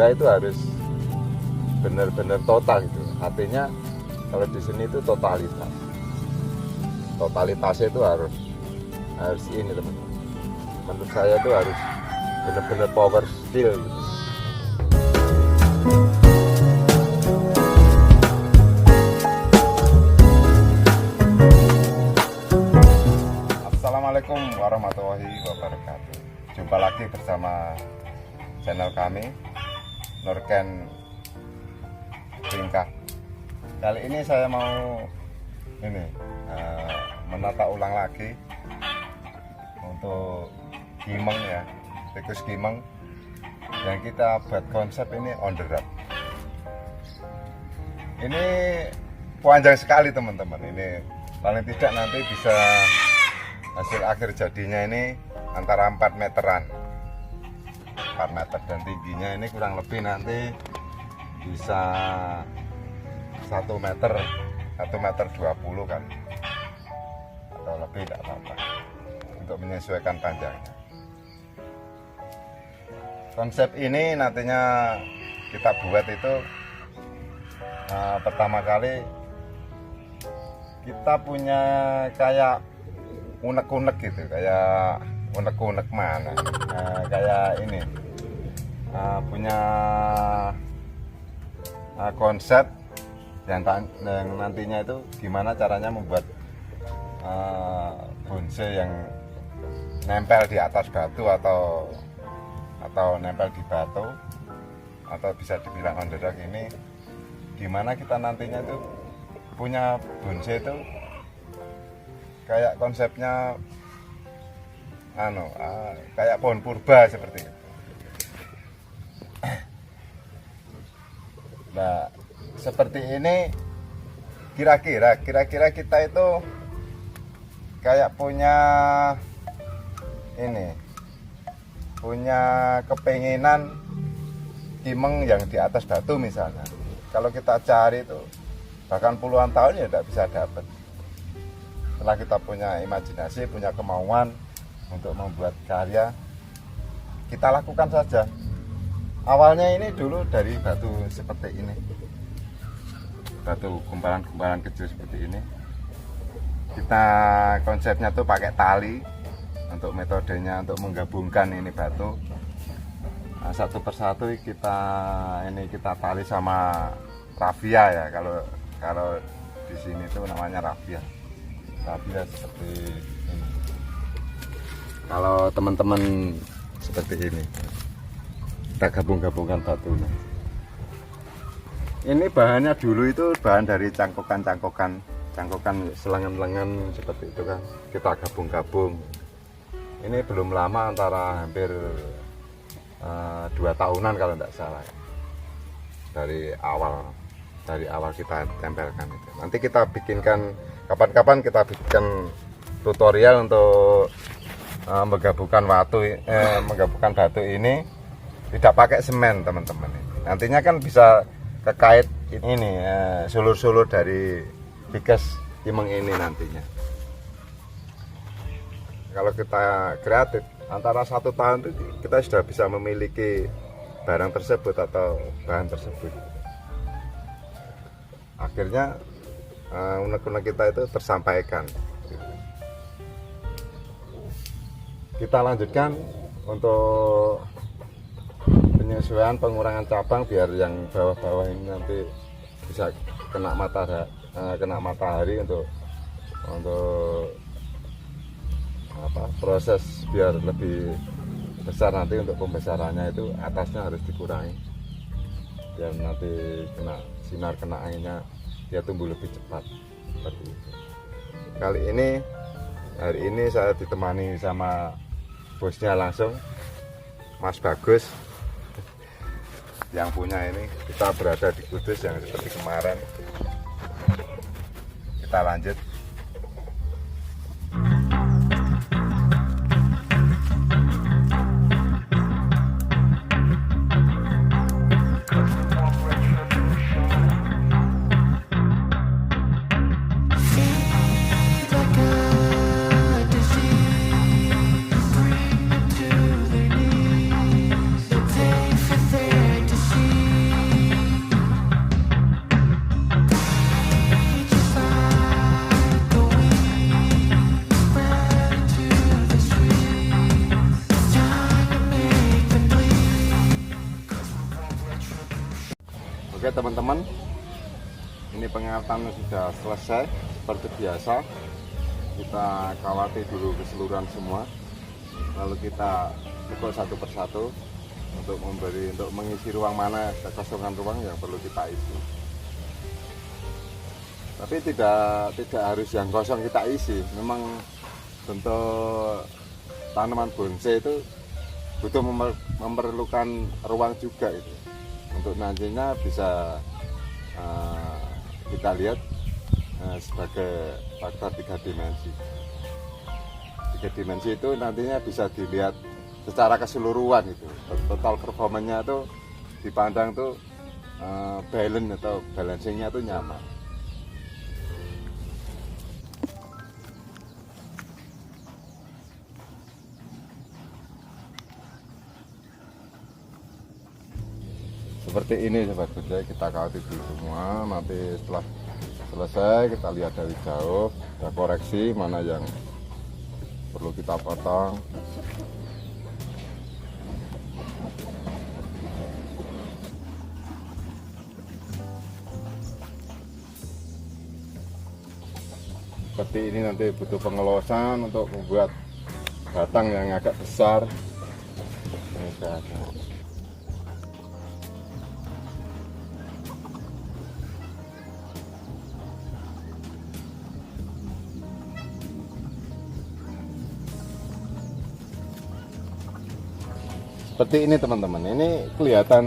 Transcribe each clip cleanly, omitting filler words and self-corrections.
gila itu harus benar-benar total gitu. Artinya kalau di sini itu totalitas. Totalitasnya itu harus ini teman-teman. Menurut saya itu harus benar-benar power skill gitu. Assalamualaikum warahmatullahi wabarakatuh. Jumpa lagi bersama channel kami Nurken Tingkah. Kali ini saya mau menata ulang lagi untuk kimeng ya, tikus kimeng, dan kita buat konsep ini on the road. Ini panjang sekali teman-teman. Ini paling tidak nanti bisa hasil akhir jadinya ini antara 4 meteran, 4 meter, dan tingginya ini kurang lebih nanti bisa 1 meter 20 kan, atau lebih, tidak apa-apa, untuk menyesuaikan panjangnya. Konsep ini nantinya kita buat itu pertama kali kita punya kayak unek-unek gitu, kayak unek-unek mana, kayak ini punya konsep yang nantinya itu gimana caranya membuat bonsai yang nempel di atas batu atau nempel di batu, atau bisa dibilang on the rock. Ini gimana kita nantinya itu punya bonsai itu kayak konsepnya kayak pohon purba seperti itu. Nah, seperti ini kira-kira kita itu kayak punya kepenginan kimeng yang di atas batu misalnya. Kalau kita cari itu bahkan puluhan tahun ya tidak bisa dapat. Setelah kita punya imajinasi, punya kemauan untuk membuat karya, kita lakukan saja. Awalnya ini dulu dari batu seperti ini, batu gumpalan-gumpalan kecil seperti ini. Kita konsepnya tuh pakai tali untuk metodenya, untuk menggabungkan ini batu satu persatu. Kita tali sama rafia ya, kalau di sini tuh namanya rafia seperti ini. Kalau teman-teman seperti ini, kita gabungkan batunya. Ini bahannya dulu itu bahan dari cangkokan selangan-selangan seperti itu kan, kita gabung. Ini belum lama, antara hampir 2 tahunan kalau tidak salah, dari awal kita tempelkan itu. Nanti kita bikinkan, kapan-kapan kita bikinkan tutorial untuk menggabungkan batu ini tidak pakai semen teman-teman. Nantinya kan bisa kekait ini sulur-sulur dari bigas kimeng ini nantinya. Kalau kita kreatif, antara 1 tahun itu kita sudah bisa memiliki barang tersebut atau bahan tersebut. Akhirnya unek-unek kita itu tersampaikan. Kita lanjutkan untuk penyesuaian, pengurangan cabang biar yang bawah-bawah ini nanti bisa kena matahari untuk proses biar lebih besar. Nanti untuk pembesarannya itu atasnya harus dikurangi biar nanti kena sinar, kena anginnya, dia tumbuh lebih cepat seperti itu. Hari ini saya ditemani sama bosnya langsung, Mas Bagus, yang punya ini. Kita berada di Kudus yang seperti kemarin. Kita lanjut. Oke teman-teman, ini pengangkatan sudah selesai. Seperti biasa, kita kawati dulu keseluruhan semua, lalu kita pukul satu persatu untuk mengisi ruang mana kekosongan ruang yang perlu kita isi. Tapi tidak harus yang kosong kita isi. Memang bentuk tanaman bonsai itu butuh memerlukan ruang juga itu. Untuk nantinya bisa kita lihat sebagai faktor 3 dimensi. 3 dimensi itu nantinya bisa dilihat secara keseluruhan itu. Total performanya itu dipandang tuh balance atau balancingnya itu nyaman. Seperti ini sobat bonsai, kita kawati dulu semua. Nanti setelah selesai kita lihat dari jauh, kita koreksi mana yang perlu kita potong. Seperti ini nanti butuh pengelosan untuk membuat batang yang agak besar. Ini saja. Seperti ini teman-teman, ini kelihatan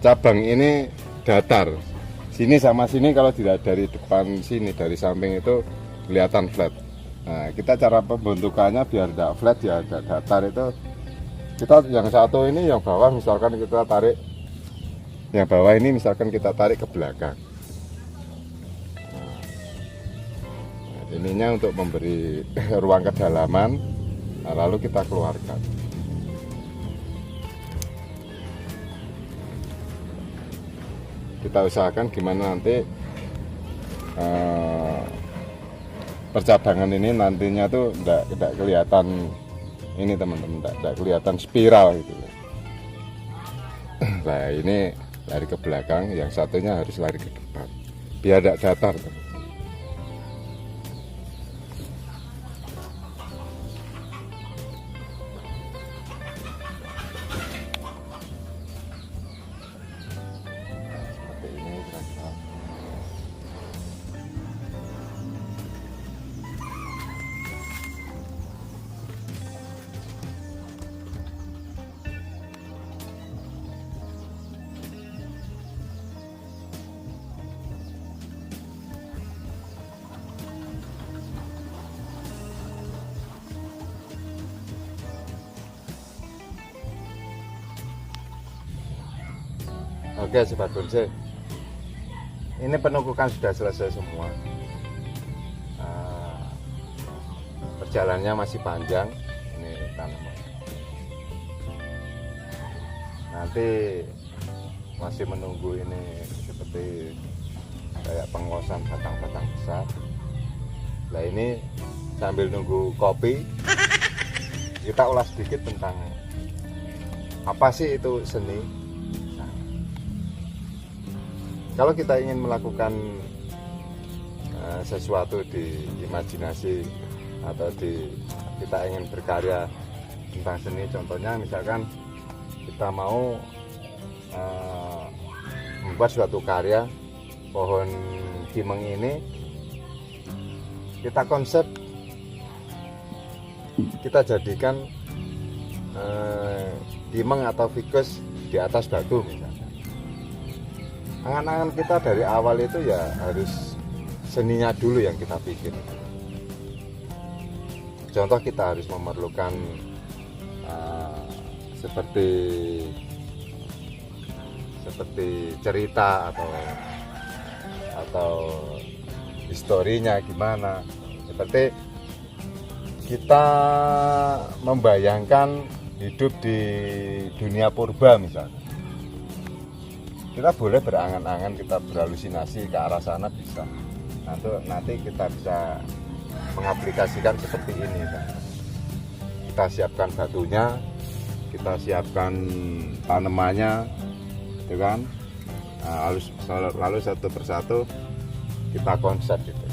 cabang ini datar. Sini sama sini kalau tidak dari depan sini, dari samping itu kelihatan flat. Nah, kita cara pembentukannya biar tidak flat ya, tidak datar itu. Kita yang satu ini, yang bawah misalkan kita tarik, yang bawah ini misalkan kita tarik ke belakang. Nah, ininya untuk memberi ruang kedalaman, nah, lalu kita keluarkan. Kita usahakan gimana nanti percabangan ini nantinya tuh tidak kelihatan ini teman-teman, tidak kelihatan spiral gitu. Nah ini lari ke belakang, yang satunya harus lari ke depan biar tidak datar teman. Oke sobat bonsai, ini penungkukan sudah selesai semua. Perjalanannya masih panjang. Ini tanaman. Nanti masih menunggu ini seperti kayak pengosan batang-batang besar. Nah ini sambil nunggu kopi, kita ulas sedikit tentang apa sih itu seni. Kalau kita ingin melakukan sesuatu di imajinasi atau kita ingin berkarya tentang seni, contohnya misalkan kita mau membuat suatu karya pohon kimeng ini, kita konsep, kita jadikan kimeng atau fikus di atas batu misalkan. Angan-angan kita dari awal itu ya harus seninya dulu yang kita bikin. Contoh kita harus memerlukan seperti cerita atau historinya gimana. Seperti kita membayangkan hidup di dunia purba misalnya. Kita boleh berangan-angan, kita berhalusinasi ke arah sana bisa. Nanti kita bisa mengaplikasikan seperti ini kan. Kita siapkan batunya, kita siapkan tanamannya, gitu kan. Nah, lalu satu persatu kita konsep gitu.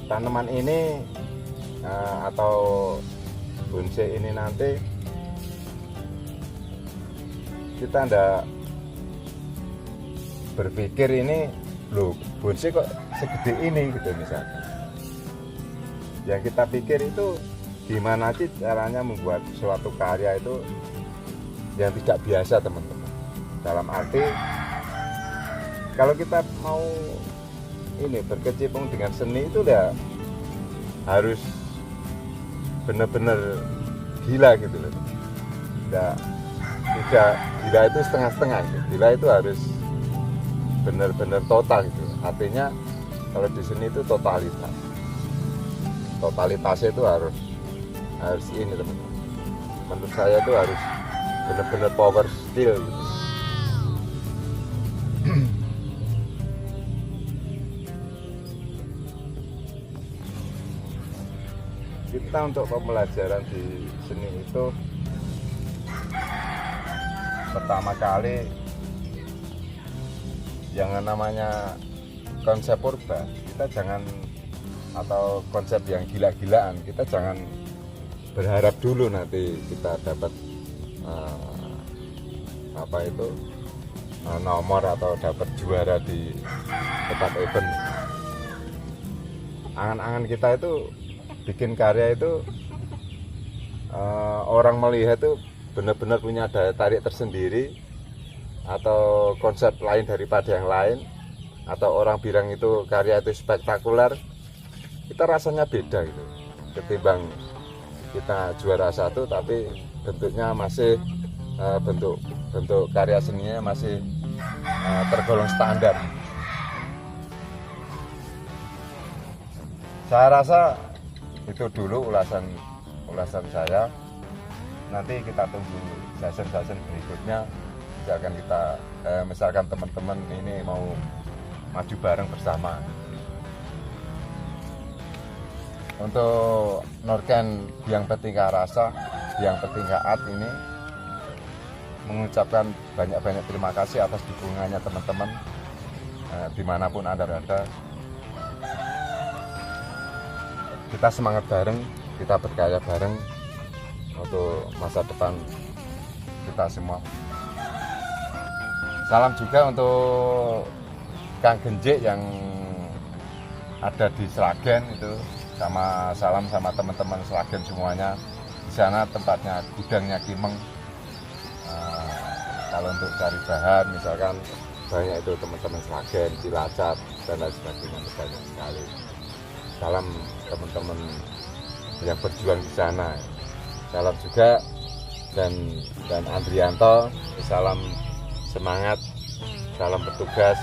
Tanaman ini atau bonsai ini nanti kita ndak berpikir ini loh bonsai kok segede ini gitu misalnya. Yang kita pikir itu gimana sih caranya membuat suatu karya itu yang tidak biasa teman-teman. Dalam arti kalau kita mau ini berkecimpung dengan seni itu udah harus benar-benar gila gitu loh. Tidak gila itu setengah-setengah gitu. Gila itu harus benar-benar total gitu. Artinya kalau di sini itu totalitas. Totalitasnya itu harus ini teman-teman. Menurut saya itu harus benar-benar power skill gitu. Kita untuk pembelajaran di seni itu pertama kali yang namanya konsep purba, kita jangan, atau konsep yang gila-gilaan, kita jangan berharap dulu nanti kita dapat nomor atau dapat juara di tempat event. Angan-angan kita itu bikin karya itu orang melihat itu benar-benar punya daya tarik tersendiri, atau konsep lain daripada yang lain, atau orang bilang itu karya itu spektakuler, kita rasanya beda gitu ketimbang kita juara satu tapi bentuknya masih bentuk karya seninya masih tergolong standar. Saya rasa itu dulu ulasan saya. Nanti kita tunggu season berikutnya, misalkan kita misalkan teman-teman ini mau maju bareng bersama. Untuk Norken Biang Petingga Rasa, Biang Petingga Art ini mengucapkan banyak-banyak terima kasih atas dukungannya teman-teman dimanapun Anda berada. Kita semangat bareng, kita berkarya bareng untuk masa depan kita semua. Salam juga untuk Kang Genjik yang ada di Sragen itu, sama salam sama teman-teman Sragen semuanya. Di sana tempatnya gudangnya Kimeng. Kalau untuk cari bahan misalkan banyak itu teman-teman Sragen, Cilacap dan lain sebagainya, banyak sekali. Salam teman-teman yang berjuang di sana. Salam juga dan Andrianto, salam semangat, salam bertugas.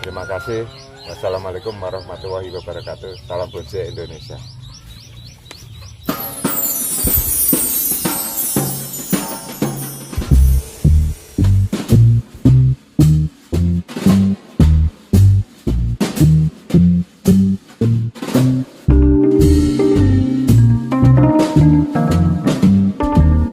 Terima kasih. Wassalamualaikum warahmatullahi wabarakatuh. Salam bonsai Indonesia.